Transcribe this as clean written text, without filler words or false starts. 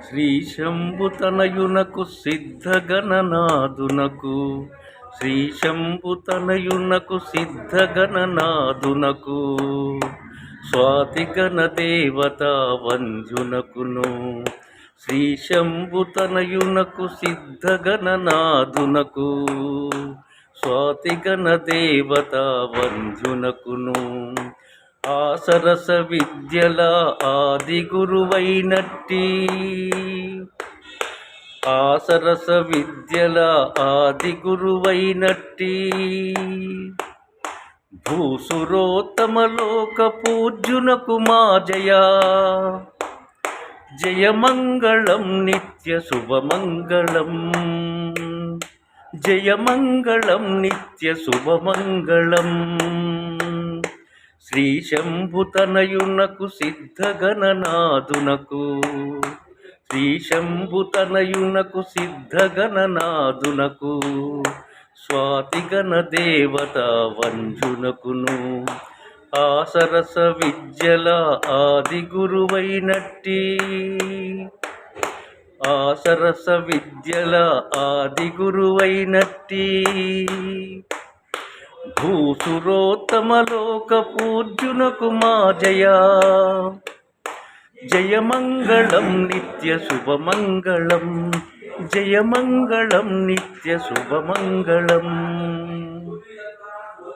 శ్రీ శంభుతనయునకు సిద్ధగణనాదునకు శ్రీ శంభుతనయునకు సిద్ధగణనాదునకు స్వాతిగణ దేవత వంజునకును శ్రీ శంభుతనయునకు సిద్ధగణనాదునకు స్వాతిగణ దేవత వంజునకును ఆసరస విద్యల ఆది గురువైనట్టి ఆసరస విద్యల ఆది గురువైనట్టి భూసురోత్తమలోక పూజ్యునకు మా జయ జయమంగళం నిత్య శుభమంగళం జయమంగళం నిత్య శుభమంగళం శ్రీ శంభుతనయునకు సిద్ధగణనాదునకు శ్రీ శంభుతనయునకు సిద్ధగణనాదునకు స్వాతిగణ దేవత వంజునకును ఆసరస విద్యల ఆది గురువైనట్టి ఆసరస విద్యల ఆది గురువైనట్టి భూసురోత్తమలోక పూజ్యునకు మా జయ జయమంగళం నిత్య శుభమంగళం జయమంగళం నిత్య శుభమంగళం.